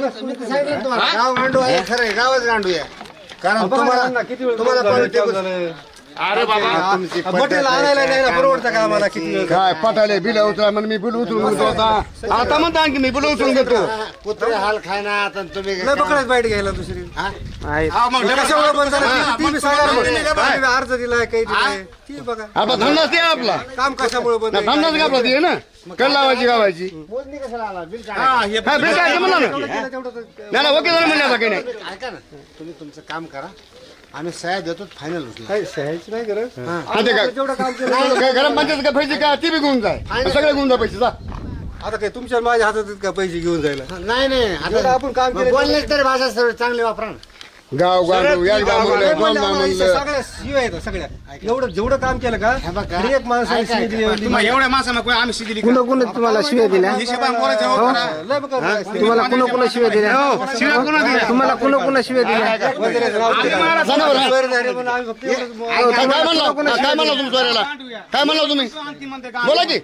सांगितलं तुम्हाला गाव गांडू आहे खरं आहे गावच गांडू आहे कारण तुम्हाला अरे बाबा मटेरियल आणायला नाही ना परवडतं का आम्हाला किती वेळ काय पटाले बिल उचला म्हणून मी बिल उचलून घेतो आता म्हणता की मी बिल उचलून घेतो कुत्रे हाल खायना आता तुम्ही बकळच बाईट घ्यायला दुसरी कशामुळे बंद झालं ती बी सांगा ना. अर्ज दिलाय काही दिलाय ती बघा आता धंदाच ते आपला काम कशामुळे बंद आहे? धंदाच का आपला ते ना कल लावायची गावायची मोजणी कशाला आला बिल हा बिल काय म्हणला ना नाही ओके झालं म्हणण्याचा काही नाही ऐका ना तुम्ही तुमचं काम करा आम्ही सह्या देतो फायनल उचला काही सह्याची नाही गरज हा ते काय जेवढं काम केलं काय घरात पंचायत का पैसे काय ती बी घेऊन जाय सगळे घेऊन जा पैसे जा आता काय तुमच्या माझ्या हातात आहेत का पैसे घेऊन जायला नाही नाही जेवढं आता आपण काम केलं बोलले तरी भाषा सर्व चांगली वापरा ना गाव गांडू या गाव म्हणलं दोन गाव म्हणलं सगळ्या शिवाय आहेत सगळ्या एवढं जेवढं काम केलं का हे बघा. तरी एक माणसाने शिवी दिली एवढ्या माणसांना कोणी आम्ही शिकली कुणा कुणा तुम्हाला शिव्या दिल्या लय बघा तुम्हाला कुणा कुणा शिव्या दिल्या तुम्हाला कुणा कुणा शिव्या दिल्या काय म्हणला काय म्हणला तुम्ही चोऱ्याला काय म्हणला तुम्ही बोला की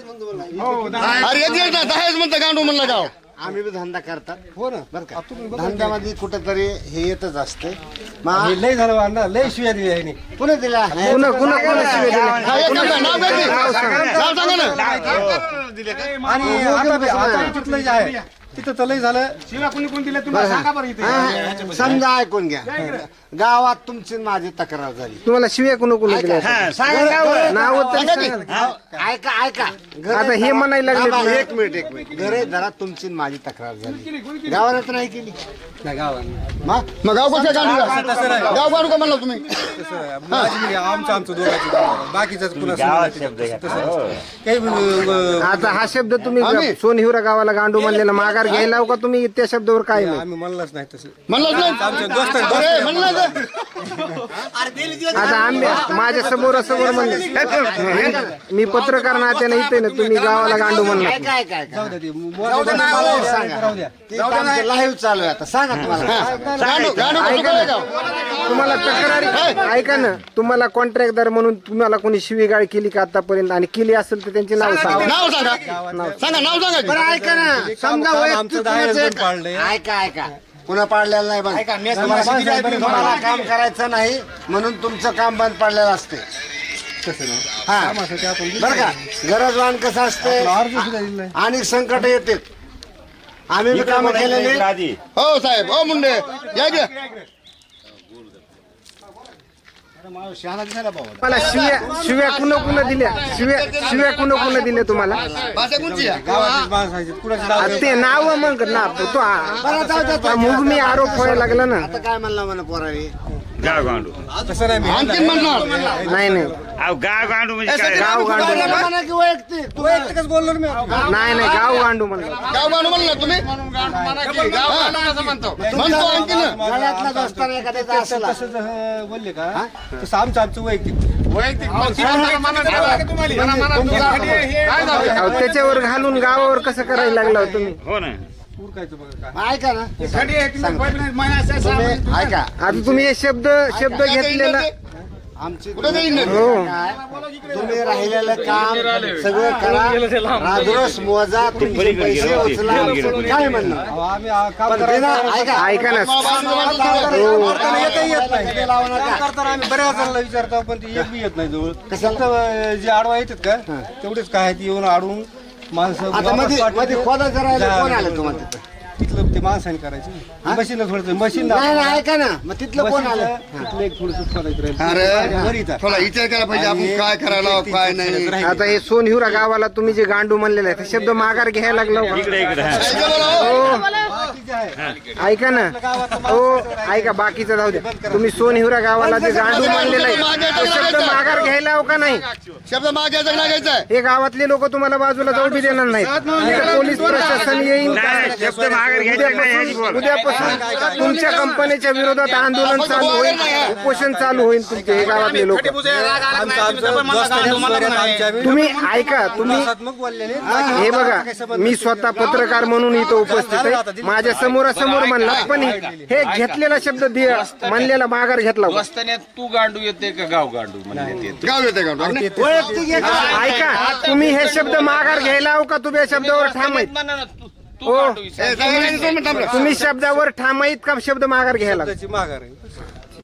अरे येते दहाच म्हणता गांडू म्हणला गाव आम्ही बी धंदा करतात हो ना बरं का धंद्यामध्ये कुठेतरी हे येतच असते मग हे लय झालं अण्णा लय शिव्या दिल्या ह्याने पुणे दिला कुणा कुणा कुणा शिव्या दिल्या हा, एक मिनिट, नाव काय ते? नाव सांगा ना आणि आता तिथलं जे आहे तिथं तर लय झालं शिवा कोणी कोण दिले तुम्हाला सांगा बरं इथे समजा ऐकून घ्या गावात तुमची आणि माझी तक्रार झाली तुम्हाला शिव्या कुणा कुणा दिल्या नाव तरी सांगा. ऐका ऐका आता हे म्हणायला लागले थांबा, एक मिनिट घरे जरा तुमची आणि माझी तक्रार झाली गावाला तर नाही केली नाही गावात मग गाव कसं गांडू गाव गांडू का म्हणला तुम्ही माझी मुली आमचं दोघांचं बाकीच कुणा काही आता हा शब्द तुम्ही सोनहिवरा गावाला गांडू म्हणलेला माघार घ्यायला हो का तुम्ही त्या शब्दावर काय नाही आम्ही म्हणलंच नाही तसं म्हणलाच नाही अरे, म्हणलं नाही. आता आम्ही माझ्या समोरासमोर म्हणले मी पत्रकार नात्याने इथे ना तुम्ही गावाला गांडू म्हणला ऐका ऐका ऐका जाऊ द्या ते. जाऊ द्या, नाही, हो, सांगा. राहू द्या ते आमचं लाईव्ह चालू आहे आता सांगा तुम्हाला गांडू गांडू कसं काय गाव तुम्हाला तक्रारी ऐका ना तुम्हाला कॉन्ट्रॅक्टदार म्हणून तुम्हाला कोणी शिवीगाळ केली का आतापर्यंत आणि केली असेल तर त्यांची नाव सांगा नाव सांगा सांगा नाव सांगा बरं ऐका ना समजा काम वैयक्तिक आमचं 10 कुणाचं जण पाळलंय. ऐका ऐका पुन्हा पाडलेलं नाही बंद तुम्हाला काम करायचं नाही म्हणून तुमचं काम बंद पडलेलं असते तसं नाही हा कामासाठी आपण बरं का गरजवान कसं असते अर्ज सुद्धा दिला नाही. आणि संकट येते आम्ही बी कामं केलेली हो साहेब हो मुंडे या की मला शिव्या कुणा कुणा दिल्या शिव्या कुणा कुणा दिल्या तुम्हाला भाषा कोणची आहे? गावातील माणसं आहेत. कुणाचं नाव आ, ते नाव मग ना तो मूग मी आरोप व्हायला लागला ना आता काय म्हणलं म्हणा पोरावी गाव गांडू तसं नाही मी. आणखीन म्हणणार नाही नाही अहो गाव गांडू म्हणजे काय गाव गांडू म्हणा की वैयक्तिक वैयक्तिकच बोललो ना मी नाही नाही गाव गांडू म्हणलं गाव गांडू म्हणला तुम्ही म्हणतो आणखीन गळ्यातला दोस्ताना एखाद्याचा असला तसं जर बोलले का तसं आमचं वैयक्तिक अहो, त्याच्यावर घालून गावावर कसं करायला लागला हो तुम्ही हो ना उरकायचं बघा काय ऐका ना तुम्ही ऐका आता तुम्ही हे शब्द घेतलेला आमची कुठे जाईल ना? काय तुम्ही राहिलेलं काम सगळं करा राजरोस मोजा तुमचे पैसे उचला काय म्हणणं अहो, आम्ही काम पण करायचं बिना- ऐका ऐका ना करताना एकही येत नाही काम करताना आम्ही बऱ्याच जणांना विचारतो पण ते एक बी येत नाही जवळ कसं जे आडवा येतात का तेवढेच काय आहे ते येऊन आडून माणसं आता मध्ये मध्ये खोदायचं राहिलं कोण आलं तुम्हाला तिथं तिथलं ते माणसाने करायचं मशीन थोडं मशीन नाही नाही ऐका ना मग तिथलं कोण आलं तिथलं एक थोडस खोदायचं अरे राहिलं थोडा विचार केला पाहिजे आपण काय करायला काय नाही आता हे सोनहिवरा गावाला तुम्ही जे गांडू म्हणलेलं आहे ते शब्द माघार घ्यायला लागला हो. इकडे इकडे हा. ऐका ना हो ऐका बाकीचं जाऊ द्या तुम्ही सोनहिवरा गावाला जे गांडू म्हणलेलं आहे तो शब्द माघार घ्यायला हो का नाही शब्द मागायचा नाही घ्यायचा हे गावातले लोक तुम्हाला बाजूला जाऊ बी देणार नाहीत इथं पोलीस प्रशासन येईल नाही, शब्द माघार घ्यायचा नाही ह्याची बोल. उद्यापासून तुमच्या कंपनीच्या विरोधात आंदोलन चालू होईल उपोषण चालू होईल तुमचे हे गावातले लोक तुम्ही ऐका तुम्ही मग बोललेले हे बघा मी स्वतः पत्रकार म्हणून इथं उपस्थित आहे माझ्या समोरासमोर म्हणला पण हे घेतलेला शब्द म्हणलेला माघार घेतला होता. रस्त्याने तू गांडू येते का गाव गांडू म्हणजे गाव येते गाव वैयक्तिक एक ऐका तुम्ही हे शब्द माघार घ्यायला हो का तुम्ही या शब्दावर ठाम आहेत तू गांडू ए, साहेब, दोन मिनिटं थांबा. तुम्ही शब्दावर ठाम आहेत का शब्द माघार घ्यायला त्याची माघार आहे